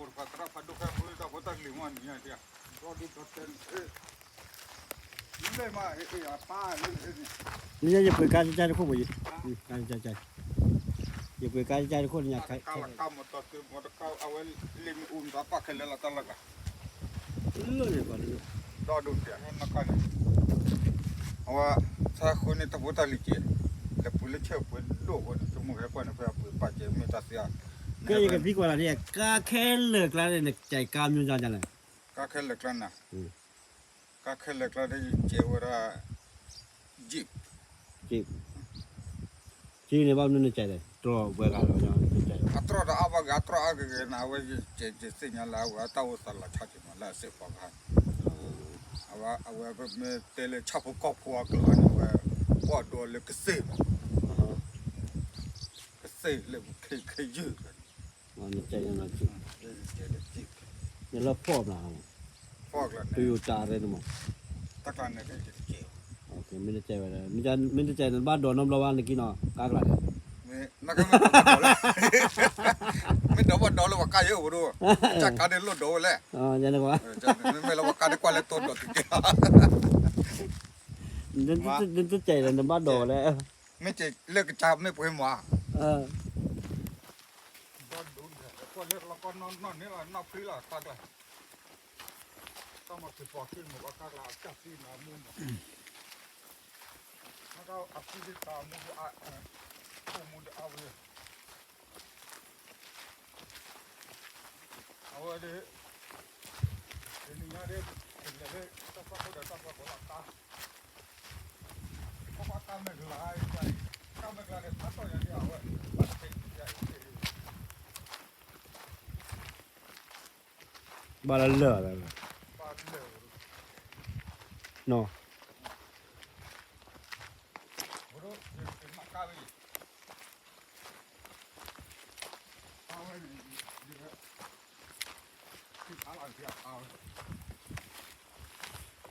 por atrás para tocar por esa bota limón ya ya rodi totenนี่มาป้านี่จะเปิดการใจทุกคนอยู่การใจอย่าเปิดการใจทุกคนอยากใคร kalau kamu tuh mau kau awal limi apa kelela talaga เลื่อนก่อน doduk ya nakal awa sa khone ta bota like le pule che pun do ko tu mo ke ko na pa pa che me ta sia ก็ยังกับพี่กว่าเนี่ยก็แค่เลิกแล้วเนี่ยใจกามยุ่งจังเลย ka khel klan na ka khel klan de che ora jeep จีเนี่ยบ้านนู้นใจเลยตัวเบื่อกันแล้วใจ atro da aba atro aga na wa che signal awa ta wo sala cha che ma la se pa ga awa me tele chapo ko ko ka la ni wa ko do le ke se le ke ju มันใจยังไงจีเนี่ยเราฟอร์มนะ fog la ตัวอยู่ตาเลยนะมั้ง ta klan ne ke che โอเคไม่ได้ใจไปเลยไม่ได้ใจในบ้านโดนน้ำร้อนเลยกินเนาะกากหลัง me na ka me do wa do le wa ka yo wo do cha ka de lo do le อ๋อยันเลยว่า me la wa ka de kwa le to do ti นั่นใจเลยในบ้านโดนเลย me che le ke cha me pwe ma ก็เลือกแล้วก็นอนนี่ละนับพี่ละตักละต้องมาติดปอกขึ้นหมดว่าตักละจับที่น้ำมูนแล้วก็อัดที่ตามูอ่ะผู้มูเอาเลยเอาเลยเดี๋ยวนี้เนี่ยเดี๋ยวเลยต้องฟังคนเดียวต้องฟังคนละตาเพราะว่าตาไม่กล้าใจตาไม่กล้าเนี่ยทัดต่ออย่างเดียวเว้ยตัดไปใหญ่ บ้านละเลืออะไรเนาะ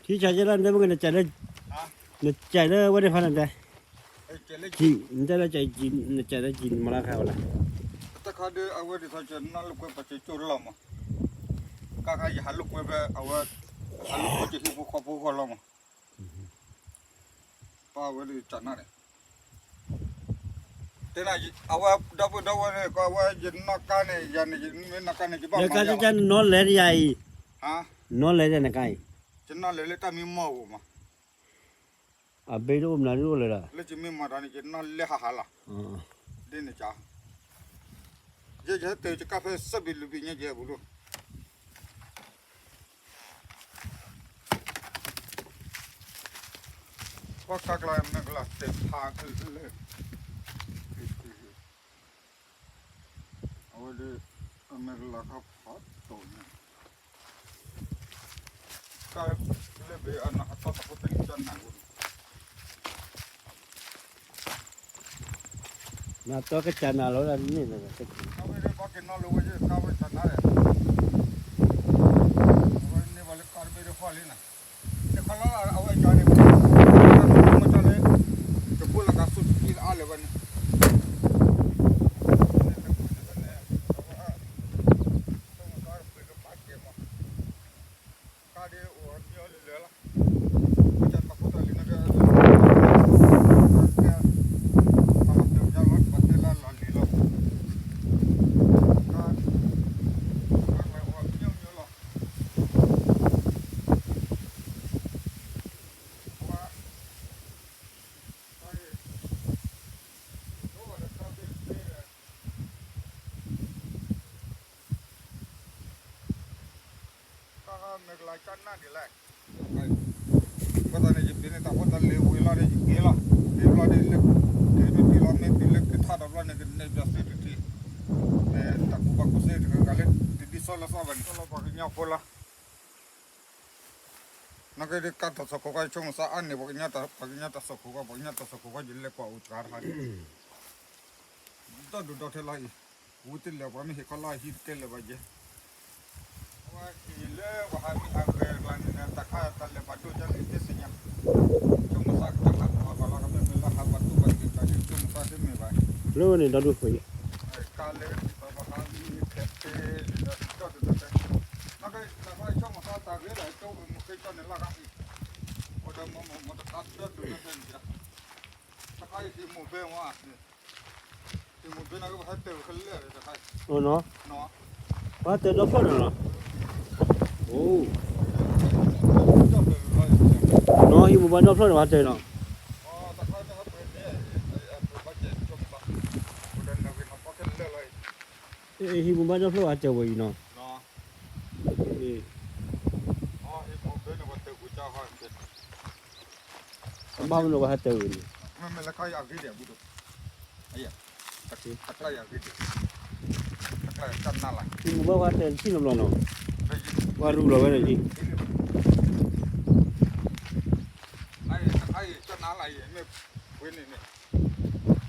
ที่ใจจะได้ไม่กันใจได้ใจได้ว่าได้พันใจจีนใจได้ใจจีนใจได้จีนมาแล้วครับล่ะ แต่เขาเดือเอาไว้ที่เขาจะนั่งลูกไปจะจุดลมก็ใครจะหันลูกไปเอาไว้หันลูกไปจะหิ้วขอบหัวลมป้าไว้ที่จันนั่นแต่น่ะเอาไว้ดับเนี่ยก็ว่ายันนักการเนี่ยยันนักการเนี่ยจะบ้า เดี๋ยวการจะนอนเลยใหญ่ ฮะ นอนเลยจะไหนกัน จะนอนเลยถ้ามีหม้อมา อ่ะไปดูมันรู้เลยล่ะ แล้วจะมีมาตอนนี้จะนอนเลยหาละเดี๋ยวนี่จ้าเจ๊เตยจะกาแฟสับบิลบิเนี่ยเจ๊บุรุษว่ากักลายมันก็ละเต็มทางเลยเอาไว้เลยมันก็ละครับพัดตัวเนี่ยก็เลยไปอันนั้นตัดตัดตัดจันนั่ง น่าตัวก็จะน่าแล้วนี่นะ เขาไม่ได้บอกกินนอนเลยว่าเขาไม่ชนะเลยวันนี้วันเล็กการไม่ได้ฟ้าเลยนะแต่เขาละเอาไว้จานนี้มาจานนี้จะพูดละกันสุดกินอะไรวันนี้ไม่กันนั่นดีแหละก็ตอนนี้จะเป็นแต่ว่าตอนเลี้ยวเวลาได้กี่ละเวลาได้เล็กเดี๋ยวตีละไม่ตีเล็กท่าดับละเนี่ยเนี่ยจะเสียทีเนี่ยตะกุบักกุเสียถึงกันเลยตีโซล่าซาบันโซล่าบักเนี่ยพอละนักเรียนการทดสอบก็ช่วงสานเนี่ยบักเนี่ยตสอบก็บักเนี่ยตสอบก็ยิ่งเล็กกว่าอุจจาระนี่ต้องดูดาวเทลายวุฒิเลวว่ามีเหตุการณ์ฮิตเทลว่าเยว่าที่เล่ว่ามีอาเกลลันเนี่ยตะข้าตะเลปัดดูจังอิสเนี่ยช่วงสักตะข้าว่าเราก็ไม่เป็นละหับตุบัติตะช่วงสักไม่ไหว รู้นี่เราดูคุย กาเลสบาฮามีเทปเต เนี่ยละกันโอ้เดี๋ยวมันจะตัดเชือกดูนั่นเองถ้าใครที่หมู่เบ้ว่าที่หมู่เบ้นั่นก็ให้เติมขึ้นเรื่อยๆจะใคร โอ้เนาะ เนาะ ว่าเติมรอบๆเนาะโอ้ จะเป็นไร เนาะที่หมู่บ้านรอบๆว่าเติมเนาะ อ๋อถ้าใครจะเป็นเนี่ยบัจเจ็ตจบปะเดินเราไปทำพักขึ้นเรื่อย ที่หมู่บ้านรอบๆว่าเติมไว้เนาะ ๆเนาะ เออ อ๋อที่หมู่เบ้เนี่ยว่าเติมกูเจ้าเขาเป็น บ้านมันว่าเติม ไม่ละใครอยากกินเดี๋ยวกูดูไอ้ยังตะกี้ตะไคร้อยากกินตะไคร้จันนั่นแหละ ที่หมู่บ้านว่าเติมที่น้ำร้อนเนาะ ได้ยิน ว่ารู้เราไว้เลยที่ ไอ้จันนั่นอะไรเนี่ยเว้นนี่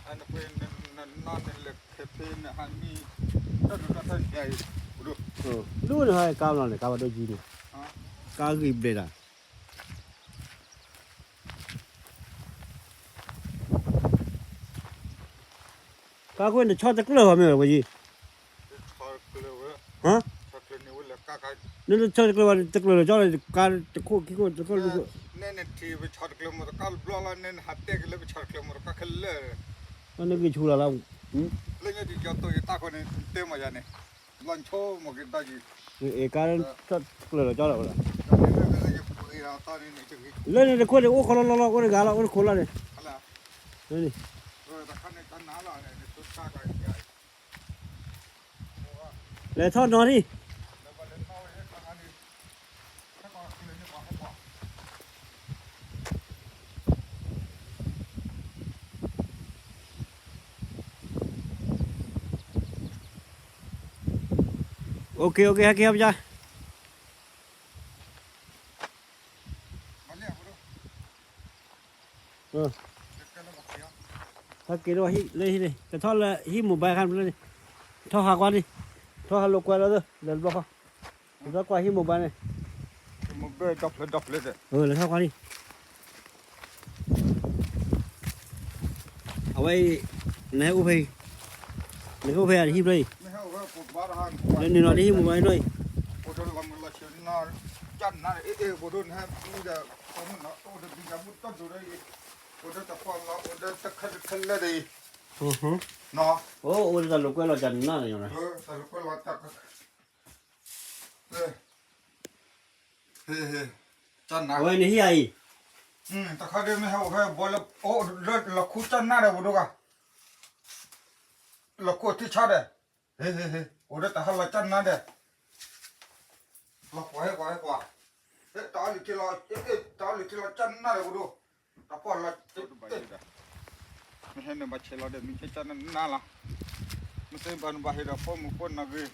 อันนั้นเป็นนั่นนั่นเล็กเทปเนี่ยฮันมีจันนั่นใหญ่กูดู เออรู้นะให้กาวนั่นเลยกาวตัวจีนี่ ฮะ กาวกีบเลยล่ะกาวคนจะชอบตะกร้อมั้ยวะจี ชอบเลยเว้ย ฮะ ชอบเลยนี่เว้ยก้าก้า นั่นชอบตะกร้อตะกร้อชอบการตะโคกี้ก็ตะโคลูก เนี่ยทีไปชอบเลยมันก็บล้อแล้วเนี่ยหัดเตะเลยไปชอบเลยมันก็ขึ้นเลย มันนึกชูละแล้ว เรื่องที่จะตัวตาคนนี้เต็มมาอย่างนี้ลันโชมกินตาจี เอการชอบตะกร้อชอบแล้วล่ะ ตอนนี้นี่จะกิน เล่นตะโคโอ้คนละคนกาละคนคนละเนี่ย อะไร นี่ แต่ขั้นในขั้นหนาละเนี่ยสุดท้ายก็ แล้วทอดนอนดิ แล้วก็เล่นน้อยให้ทางนี้ถ้าก็เล่นนี่ก็ให้บอก โอเคครับจ้า มาเรียกกูดู เออ เด็กกันแล้วบอกเสีย ถ้ากินว่าฮิเลยฮิเลยแต่ทอดละฮิหมู่ใบคันเลยทอดหักวันดิทอดหักลูกกว่าแล้วเด้อเดินบอกเขาแล้วกว่าฮิหมู่ใบเลย มึงเบ้ดับเลยเด้ แล้วทอดกว่าดิเอาไว้ในอุเพยในอุเพยฮิบเลย ไม่ให้ว่าปวดบ้าหัน แล้วนี่นอนที่ฮิหมู่ใบหน่อย ปวดเรามันละเชียนนาจันนั่นปวดฮะมึงจะตอนนั้นเนาะปวดจะมุดต้นดูได้ปวดจะฟังเราปวดจะคันเลยดิเนาะ โอ้แต่ลูกก็เราจันนั่นอยู่นะ สรุปว่าเราตักเฮ้จันนะ เอาไว้ในฮิไอ แต่เขาเดินไม่ให้ว่าบอลโอ้เลือดเราคู่จันน่าเลยบุตรกันเราคู่ที่ชาเด้เฮ้โอ้เด็กแต่เขาเราจันน่าเด้เรากว่าให้กว่าตาลิที่เราตาลิที่เราจันน่าเลยบุตรแต่พอเราไม่ให้เนี่ยมาเชลเราเด้มีแค่จันน่าละไม่ใช่บ้านบ้านเราพ่อมุคนนักเลย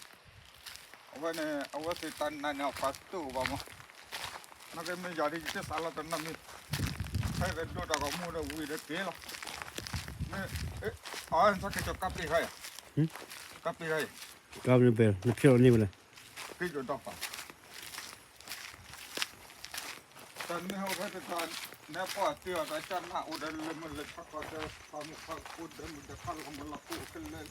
เอาไว้เนี่ยเอาไว้ที่ตันนั่นเอาฟาสตู้บ้ามั้งนักเลยไม่อยากที่จะสารตันนั่นนี่ให้เดินดูตากมูดวิ่งเด็กเกล้อเนี่ยอ๋อสักกี่จบกับปีใครกับปีใคร ก็เป็นเปลือกนึกเชื่อนี่มาเลย กี่จบดอกป่ะตอนนี้เขาไปตอนเนี่ยพ่อเตี้ยแต่จันหน้าอุดรเลยมันเลยชักก็จะทำข้าวอุดรมันจะเข้าของมันละกูขึ้นเลย